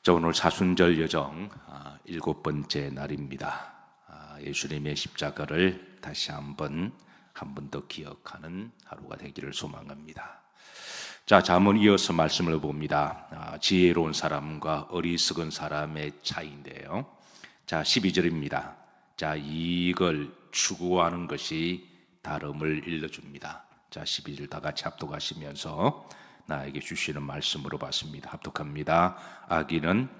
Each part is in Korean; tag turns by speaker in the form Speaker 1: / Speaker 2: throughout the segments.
Speaker 1: 자, 오늘 사순절 여정 7번째 날입니다. 예수님의 십자가를 다시 한 번 더 기억하는 하루가 되기를 소망합니다. 자, 잠언 이어서 말씀을 봅니다. 지혜로운 사람과 어리석은 사람의 차이인데요. 자, 12절입니다. 자, 이익을 추구하는 것이 다름을 일러줍니다. 자, 12절 다 같이 합독하시면서 나에게 주시는 말씀으로 봤습니다. 합독합니다. 악인은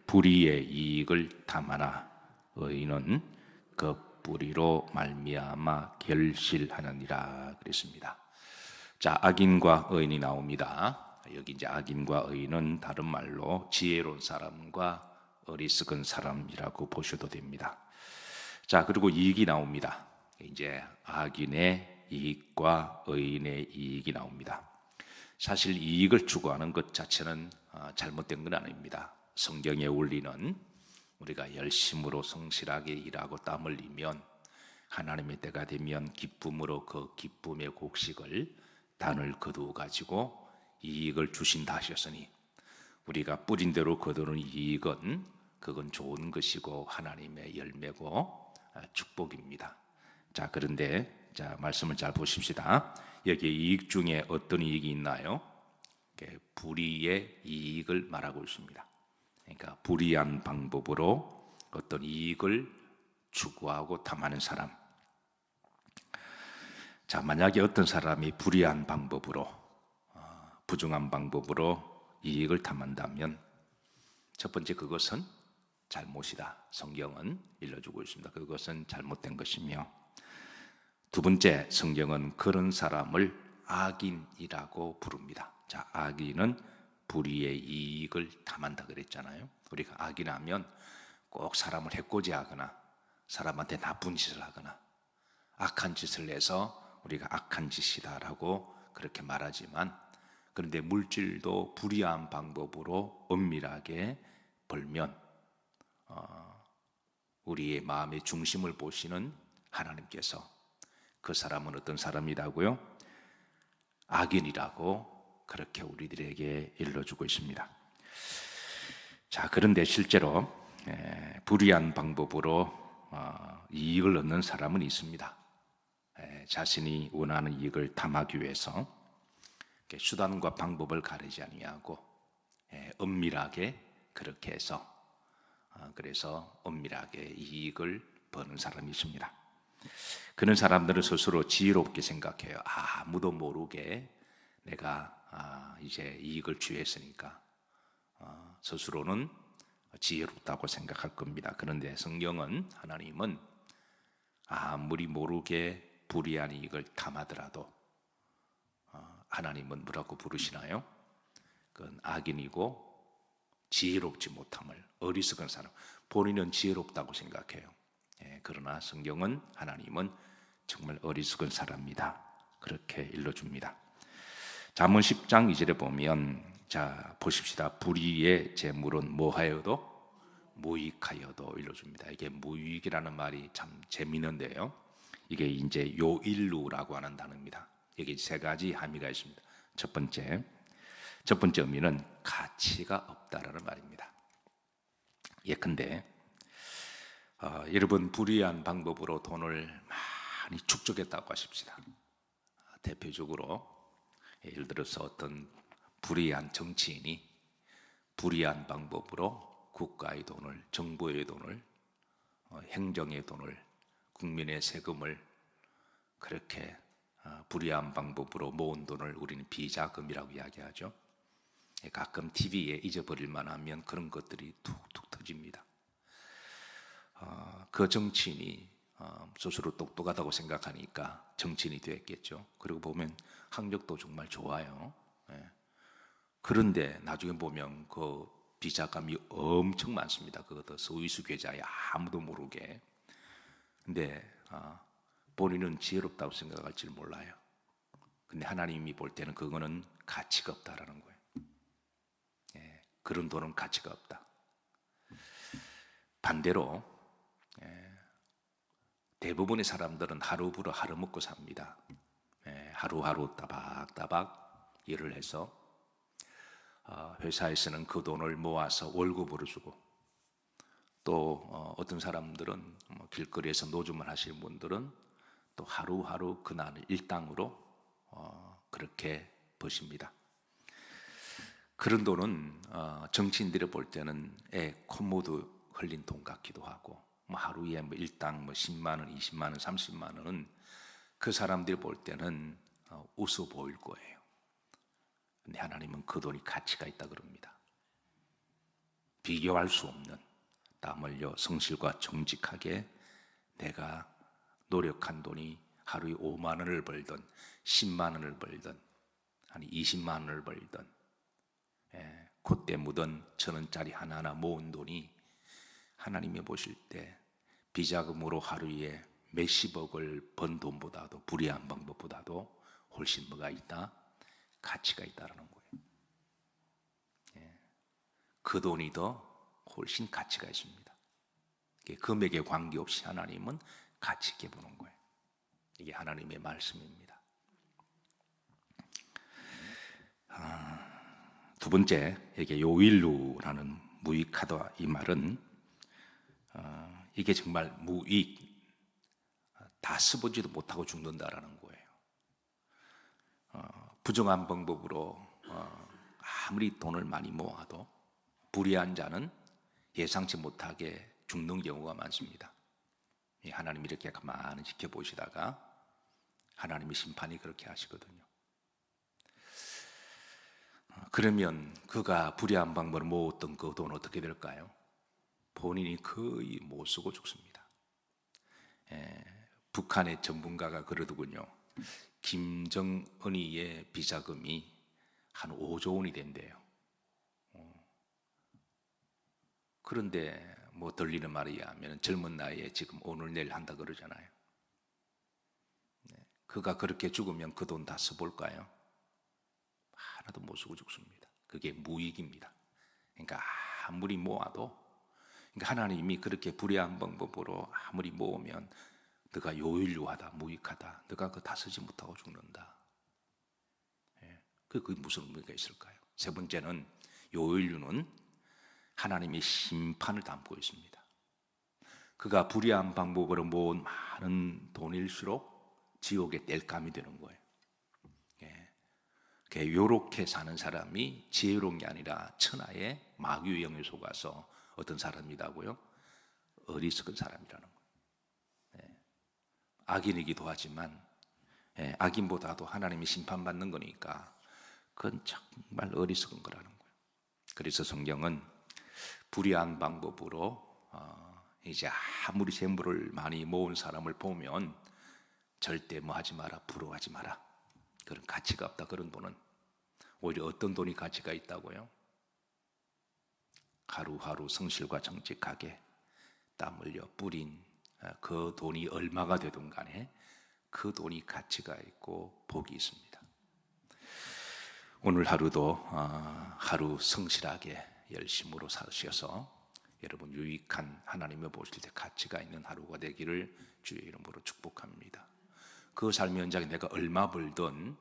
Speaker 1: 불의의 이익을 탐하나 의인은 그 뿌리로 말미암아 결실하느니라 그랬습니다. 자, 악인과 의인이 나옵니다. 여기 이제 악인과 의인은 다른 말로 지혜로운 사람과 어리석은 사람이라고 보셔도 됩니다. 자, 그리고 이익이 나옵니다. 이제 악인의 이익과 의인의 이익이 나옵니다. 사실 이익을 추구하는 것 자체는 잘못된 건 아닙니다. 성경의 원리는 우리가 열심으로 성실하게 일하고 땀 흘리면 하나님의 때가 되면 기쁨으로 그 기쁨의 곡식을 단을 거두어 가지고 이익을 주신다 하셨으니 우리가 뿌린 대로 거두는 이익은 그건 좋은 것이고 하나님의 열매고 축복입니다. 자, 그런데 자, 말씀을 잘 보십시다. 여기에 이익 중에 어떤 이익이 있나요? 불의의 이익을 말하고 있습니다. 그러니까 불의한 방법으로 어떤 이익을 추구하고 탐하는 사람. 자, 만약에 어떤 사람이 불의한 방법으로 부정한 방법으로 이익을 탐한다면 첫 번째 그것은 잘못이다. 성경은 일러주고 있습니다. 그것은 잘못된 것이며 두 번째, 성경은 그런 사람을 악인이라고 부릅니다. 자, 악인은 불의의 이익을 탐한다 그랬잖아요. 우리가 악인하면 꼭 사람을 해코지하거나 사람한테 나쁜 짓을 하거나 악한 짓을 해서 우리가 악한 짓이다라고 그렇게 말하지만 그런데 물질도 불의한 방법으로 은밀하게 벌면 우리의 마음의 중심을 보시는 하나님께서 그 사람은 어떤 사람이라고요? 악인이라고 그렇게 우리들에게 일러주고 있습니다. 자, 그런데 실제로 불의한 방법으로 이익을 얻는 사람은 있습니다. 자신이 원하는 이익을 탐하기 위해서 수단과 방법을 가리지 아니하고 은밀하게 그렇게 해서 그래서 은밀하게 이익을 버는 사람이 있습니다. 그런 사람들은 스스로 지혜롭게 생각해요. 아무도 모르게 내가 이제 이익을 취했으니까 스스로는 지혜롭다고 생각할 겁니다. 그런데 성경은 하나님은 아무리 모르게 불의한 이익을 탐하더라도 하나님은 뭐라고 부르시나요? 그건 악인이고 지혜롭지 못함을 어리석은 사람, 본인은 지혜롭다고 생각해요. 그러나 성경은 하나님은 정말 어리석은 사람이다 그렇게 일러줍니다. 잠언 10장 2절에 보면 자, 보십시다. 불의의 재물은 뭐하여도 무익하여도 일러줍니다. 이게 무익이라는 말이 참 재미있는데요. 이게 이제 요일루라고 하는 단어입니다. 여기 세 가지 함의가 있습니다. 첫 번째 의미는 가치가 없다라는 말입니다. 예컨대 여러분 불의한 방법으로 돈을 많이 축적했다고 하십시다. 대표적으로 예를 들어서 어떤 불의한 정치인이 불의한 방법으로 국가의 돈을, 정부의 돈을, 행정의 돈을, 국민의 세금을 그렇게 불의한 방법으로 모은 돈을 우리는 비자금이라고 이야기하죠. 가끔 TV에 잊어버릴만 하면 그런 것들이 툭툭 터집니다. 그 정치인이 스스로 똑똑하다고 생각하니까 정치인이 됐겠죠. 그리고 보면 학력도 정말 좋아요. 그런데 나중에 보면 그 비자금이 엄청 많습니다. 그것도 소위수 계좌에 아무도 모르게. 근데 본인은 지혜롭다고 생각할지 몰라요. 근데 하나님이 볼 때는 그거는 가치가 없다라는 거예요. 그런 돈은 가치가 없다. 반대로 대부분의 사람들은 하루부로 하루 먹고 삽니다. 하루하루 따박따박 일을 해서 회사에서는 그 돈을 모아서 월급으로 주고, 또 어떤 사람들은 길거리에서 노점을 하시는 분들은 또 하루하루 그날을 일당으로 그렇게 버십니다. 그런 돈은 정치인들이 볼 때는 콧모두 흘린 돈 같기도 하고, 하루에 일당 10만 원, 20만 원, 30만 원은 그 사람들이 볼 때는 웃어 보일 거예요. 근데 하나님은 그 돈이 가치가 있다 그럽니다. 비교할 수 없는, 땀 흘려 성실과 정직하게 내가 노력한 돈이 하루에 5만 원을 벌든 10만 원을 벌든 아니 20만 원을 벌든 콧대 묻은 1,000원짜리 하나하나 모은 돈이 하나님이 보실 때 비자금으로 하루에 몇십억을 번 돈보다도, 불의한 방법보다도 훨씬 뭐가 있다? 가치가 있다라는 거예요. 그 돈이 더 훨씬 가치가 있습니다. 금액에 관계없이 하나님은 가치 있게 보는 거예요. 이게 하나님의 말씀입니다. 두 번째, 이게 요일루라는 무익하다, 이 말은 이게 정말 무익, 다 써보지도 못하고 죽는다라는 거예요. 부정한 방법으로 아무리 돈을 많이 모아도 불의한 자는 예상치 못하게 죽는 경우가 많습니다. 하나님이 이렇게 가만히 지켜보시다가 하나님의 심판이 그렇게 하시거든요. 그러면 그가 불의한 방법으로 모았던 그 돈은 어떻게 될까요? 본인이 거의 못 쓰고 죽습니다. 북한의 전문가가 그러더군요. 김정은이의 비자금이 한 5조 원이 된대요. 그런데 들리는 말에 의하면 젊은 나이에 지금 오늘 내일 한다 그러잖아요. 그가 그렇게 죽으면 그 돈 다 써볼까요? 하나도 못 쓰고 죽습니다. 그게 무익입니다. 그러니까 아무리 모아도, 그러니까 하나님이 그렇게 불의한 방법으로 아무리 모으면 너가 요일류하다, 무익하다, 너가 그거 다 쓰지 못하고 죽는다. 그게 무슨 의미가 있을까요? 세 번째는, 요일류는 하나님의 심판을 담고 있습니다. 그가 불의한 방법으로 모은 많은 돈일수록 지옥의 땔감이 되는 거예요. 요렇게 사는 사람이 지혜로운 게 아니라 천하의 마귀의 영에 속아서 어떤 사람이라고요? 어리석은 사람이라는 거예요. 악인이기도 하지만 악인보다도 하나님이 심판받는 거니까 그건 정말 어리석은 거라는 거예요. 그래서 성경은 불의한 방법으로 이제 아무리 재물을 많이 모은 사람을 보면 절대 뭐 하지 마라, 부러워하지 마라. 그런 가치가 없다. 그런 돈은 오히려 어떤 돈이 가치가 있다고요? 하루하루 성실과 정직하게 땀 흘려 뿌린 그 돈이 얼마가 되든 간에 그 돈이 가치가 있고 복이 있습니다. 오늘 하루도 하루 성실하게 열심으로 사셔서 여러분 유익한, 하나님을 보실 때 가치가 있는 하루가 되기를 주의 이름으로 축복합니다. 그 삶의 현장에 내가 얼마 벌든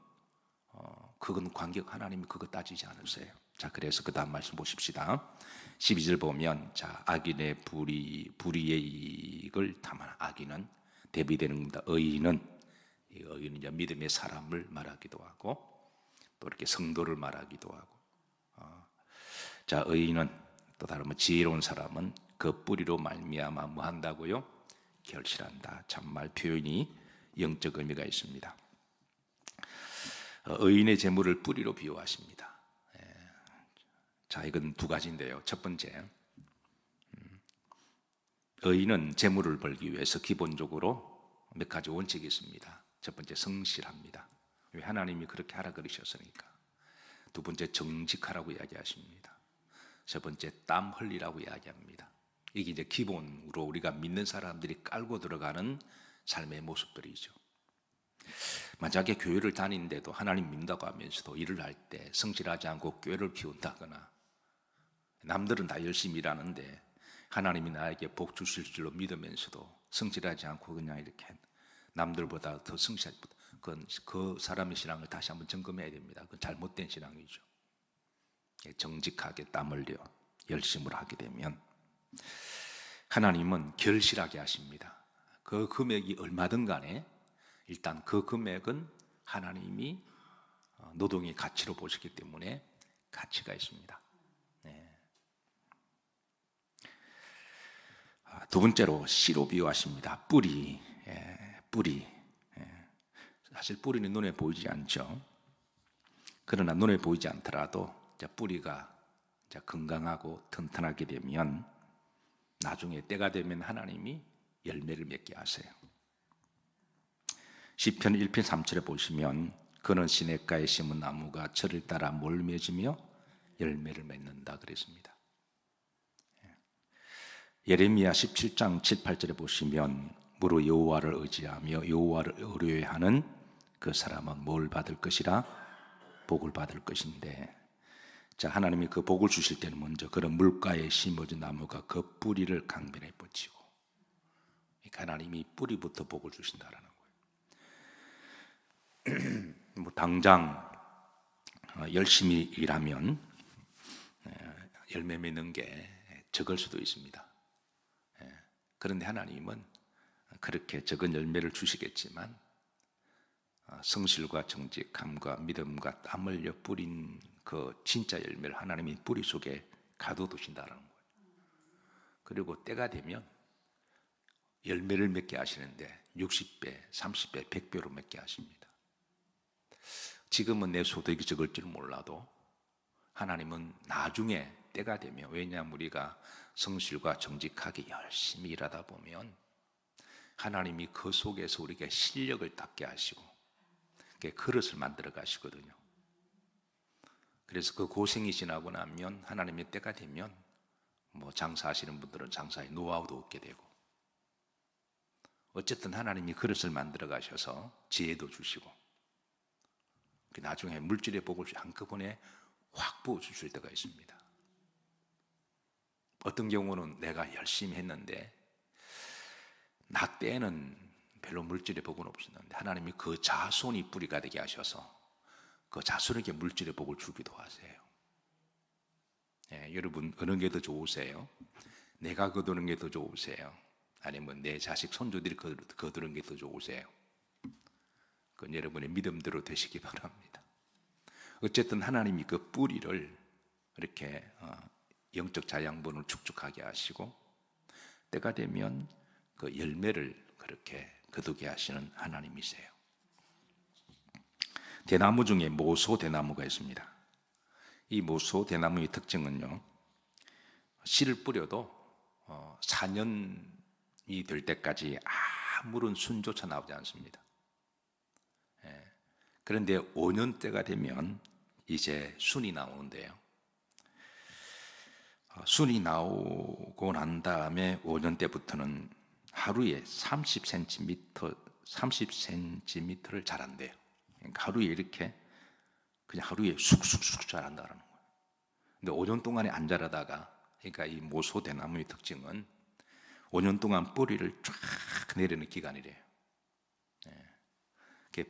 Speaker 1: 그건 관계가, 하나님이 그거 따지지 않으세요. 자, 그래서 그 다음 말씀 보십시다. 12절 보면, 자, 악인의 불의의 이익을 탐하는, 악인은 대비되는 겁니다. 의인은, 이 의인은 이제 믿음의 사람을 말하기도 하고 또 이렇게 성도를 말하기도 하고, 자, 의인은 또 다르면 지혜로운 사람은 그 뿌리로 말미암아 뭐 한다고요? 결실한다. 참말 표현이 영적 의미가 있습니다. 의인의 재물을 뿌리로 비유하십니다. 자, 이건 두 가지인데요. 첫 번째, 의인은 재물을 벌기 위해서 기본적으로 몇 가지 원칙이 있습니다. 첫 번째, 성실합니다. 왜? 하나님이 그렇게 하라 그러셨으니까. 두 번째, 정직하라고 이야기하십니다. 세 번째, 땀 흘리라고 이야기합니다. 이게 이제 기본으로 우리가 믿는 사람들이 깔고 들어가는 삶의 모습들이죠. 만약에 교회를 다니는데도 하나님 믿는다고 하면서도 일을 할 때 성실하지 않고 꾀를 피운다거나, 남들은 다 열심히 일하는데 하나님이 나에게 복 주실 줄로 믿으면서도 성실하지 않고 그냥 이렇게 남들보다 더 성실하지 못한, 그건 그 사람의 신앙을 다시 한번 점검해야 됩니다. 그건 잘못된 신앙이죠. 정직하게 땀 흘려 열심을 하게 되면 하나님은 결실하게 하십니다. 그 금액이 얼마든 간에 일단 그 금액은 하나님이 노동의 가치로 보시기 때문에 가치가 있습니다. 네. 두 번째로 씨로 비유하십니다. 뿌리. 뿌리. 사실 뿌리는 눈에 보이지 않죠. 그러나 눈에 보이지 않더라도 뿌리가 건강하고 튼튼하게 되면 나중에 때가 되면 하나님이 열매를 맺게 하세요. 시편 1편 3절에 보시면 그는 시냇가에 심은 나무가 철을 따라 뭘 맺으며 열매를 맺는다 그랬습니다. 예레미야 17장 7, 8절에 보시면 무릇 여호와를 의지하며 여호와를 의뢰하는 그 사람은 뭘 받을 것이라? 복을 받을 것인데, 자, 하나님이 그 복을 주실 때는 먼저 그런 물가에 심어진 나무가 그 뿌리를 강변에 뻗치고, 그러니까 하나님이 뿌리부터 복을 주신다라는 거예요. 뭐 당장 열심히 일하면 열매 맺는 게 적을 수도 있습니다. 그런데 하나님은 그렇게 적은 열매를 주시겠지만 성실과 정직함과 믿음과 땀 흘려 뿌린 그 진짜 열매를 하나님이 뿌리 속에 가둬두신다는 거예요. 그리고 때가 되면 열매를 맺게 하시는데 60배, 30배, 100배로 맺게 하십니다. 지금은 내 소득이 적을 줄 몰라도 하나님은 나중에 때가 되면, 왜냐하면 우리가 성실과 정직하게 열심히 일하다 보면 하나님이 그 속에서 우리에게 실력을 닦게 하시고 그릇을 만들어 가시거든요. 그래서 그 고생이 지나고 나면 하나님의 때가 되면 뭐 장사하시는 분들은 장사의 노하우도 얻게 되고, 어쨌든 하나님이 그릇을 만들어 가셔서 지혜도 주시고 나중에 물질의 복을 한꺼번에 확 부어 주실 때가 있습니다. 어떤 경우는 내가 열심히 했는데 나 때는 별로 물질의 복은 없었는데 하나님이 그 자손이 뿌리가 되게 하셔서 그 자손에게 물질의 복을 주기도 하세요. 여러분, 어느 게 더 좋으세요? 내가 거두는 게 더 좋으세요? 아니면 내 자식 손주들이 거두는 게 더 좋으세요? 그건 여러분의 믿음대로 되시기 바랍니다. 어쨌든 하나님이 그 뿌리를 이렇게 영적 자양분을 축축하게 하시고 때가 되면 그 열매를 그렇게 거두게 하시는 하나님이세요. 대나무 중에 모소 대나무가 있습니다. 이 모소 대나무의 특징은요, 씨를 뿌려도 4년이 될 때까지 아무런 순조차 나오지 않습니다. 그런데 5년 때가 되면 이제 순이 나오는데요, 순이 나오고 난 다음에 5년 때부터는 하루에 30cm를 자란대요. 그러니까 하루에 이렇게 그냥 하루에 쑥쑥쑥 자란다는 거예요. 근데 5년 동안에 안 자라다가, 그러니까 이 모소 대나무의 특징은 5년 동안 뿌리를 쫙 내리는 기간이래요.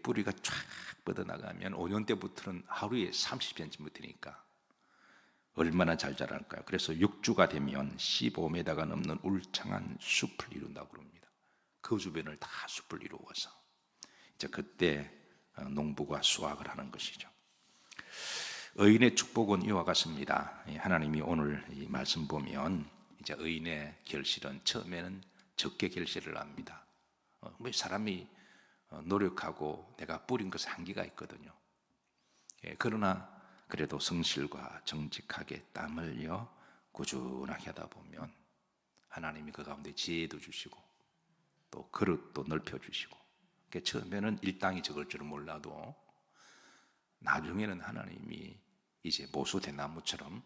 Speaker 1: 뿌리가 쫙 뻗어나가면 5년 때부터는 하루에 30cm니까 얼마나 잘 자랄까요? 그래서 6주가 되면 15m가 넘는 울창한 숲을 이룬다고 그럽니다. 그 주변을 다 숲을 이루어서 이제 그때 농부가 수확을 하는 것이죠. 의인의 축복은 이와 같습니다. 하나님이 오늘 이 말씀 보면 이제 의인의 결실은 처음에는 적게 결실을 합니다. 왜 사람이 노력하고 내가 뿌린 것에 한계가 있거든요. 그러나 그래도 성실과 정직하게 땀 흘려 꾸준하게 하다 보면 하나님이 그 가운데 지혜도 주시고 또 그릇도 넓혀주시고, 처음에는 일당이 적을 줄은 몰라도 나중에는 하나님이 이제 모소 대나무처럼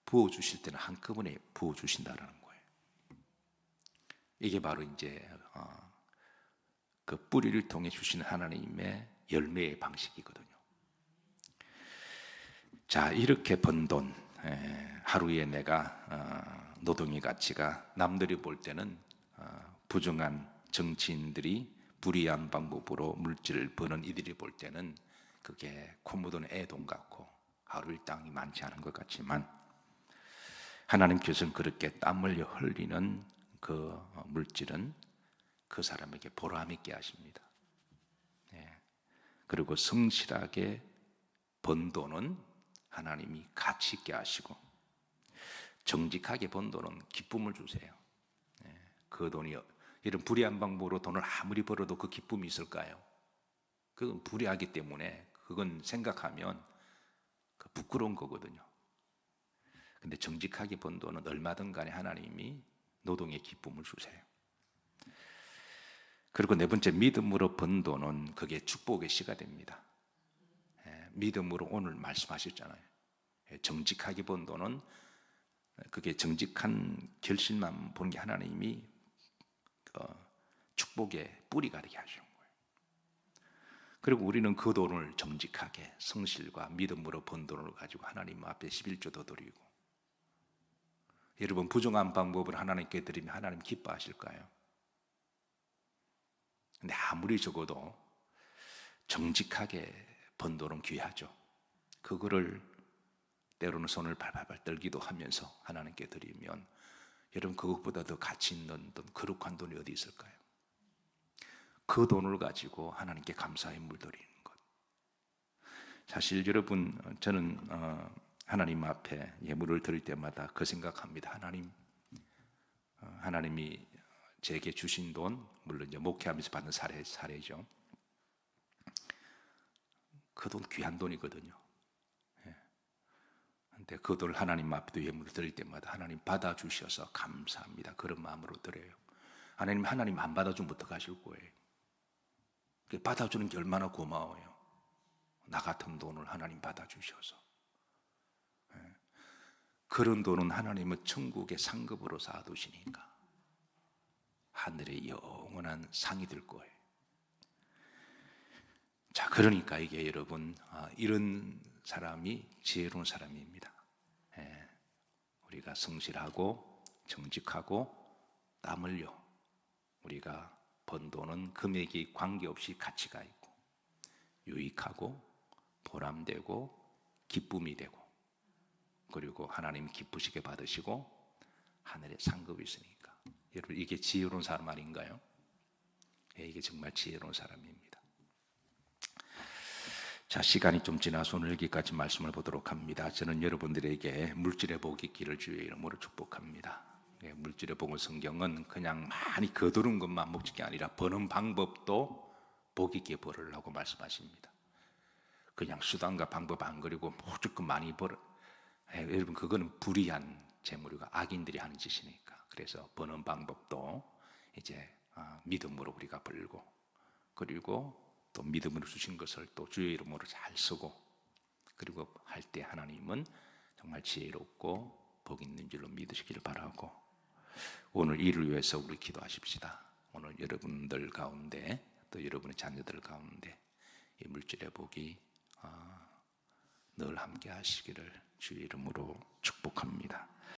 Speaker 1: 부어주실 때는 한꺼번에 부어주신다라는 거예요. 이게 바로 이제 그 뿌리를 통해 주신 하나님의 열매의 방식이거든요. 자, 이렇게 번 돈, 하루에 내가 노동의 가치가 남들이 볼 때는 부정한 정치인들이 불의한 방법으로 물질을 버는 이들이 볼 때는 그게 코 묻은 애 돈 같고, 하루 일당이 많지 않은 것 같지만 하나님께서는 그렇게 땀을 흘리는 그 물질은 그 사람에게 보람 있게 하십니다. 그리고 성실하게 번 돈은 하나님이 가치 있게 하시고 정직하게 번 돈은 기쁨을 주세요. 그 돈이 이런 불의한 방법으로 돈을 아무리 벌어도 그 기쁨이 있을까요? 그건 불의하기 때문에 그건 생각하면 부끄러운 거거든요. 근데 정직하게 번 돈은 얼마든 간에 하나님이 노동의 기쁨을 주세요. 그리고 네 번째, 믿음으로 번 돈은 그게 축복의 씨가 됩니다. 믿음으로 오늘 말씀하셨잖아요. 정직하게 번 돈은 그게 정직한 결실만 보는 게 하나님이 축복의 뿌리가 되게 하시는 거예요. 그리고 우리는 그 돈을 정직하게 성실과 믿음으로 번 돈을 가지고 하나님 앞에 11조도 드리고, 여러분 부정한 방법을 하나님께 드리면 하나님 기뻐하실까요? 근데 아무리 적어도 정직하게 번 돈은 귀하죠. 그거를 때로는 손을 발발발 떨기도 하면서 하나님께 드리면 여러분 그것보다 더 가치 있는 돈, 거룩한 돈이 어디 있을까요? 그 돈을 가지고 하나님께 감사의 물 드리는 것. 사실 여러분 저는 하나님 앞에 예물을 드릴 때마다 그 생각합니다. 하나님이 제게 주신 돈, 물론 이제 목회하면서 받는 사례죠. 그 돈 귀한 돈이거든요. 근데 그 돈을 하나님 앞에 예물을 드릴 때마다 하나님 받아주셔서 감사합니다. 그런 마음으로 드려요. 하나님 안 받아주면 어떡하실 거예요? 받아주는 게 얼마나 고마워요. 나 같은 돈을 하나님 받아주셔서. 그런 돈은 하나님은 천국의 상급으로 쌓아두시니까 하늘의 영원한 상이 될 거예요. 자, 그러니까 이게 여러분 이런 사람이 지혜로운 사람입니다. 우리가 성실하고 정직하고 땀 흘려 우리가 번 돈은 금액이 관계없이 가치가 있고 유익하고 보람되고 기쁨이 되고, 그리고 하나님 기쁘시게 받으시고 하늘에 상급이 있으니까, 여러분 이게 지혜로운 사람 아닌가요? 이게 정말 지혜로운 사람입니다. 자, 시간이 좀 지나서 오늘 여기까지 말씀을 보도록 합니다. 저는 여러분들에게 물질의 복이 있기를 주의 이름으로 축복합니다. 물질의 복을 성경은 그냥 많이 거두는 것만 목적이 아니라 버는 방법도 복 있게 벌으라고 말씀하십니다. 그냥 수단과 방법 안 그리고 무조건 많이 벌어. 여러분 그거는 불의한 재물이고 악인들이 하는 짓이니까. 그래서 버는 방법도 이제 믿음으로 우리가 벌고, 그리고 또 믿음으로 주신 것을 또 주의 이름으로 잘 쓰고, 그리고 할 때 하나님은 정말 지혜롭고 복 있는 줄로 믿으시기를 바라고, 오늘 이를 위해서 우리 기도하십시다. 오늘 여러분들 가운데 또 여러분의 자녀들 가운데 이 물질의 복이 늘 함께 하시기를 주의 이름으로 축복합니다.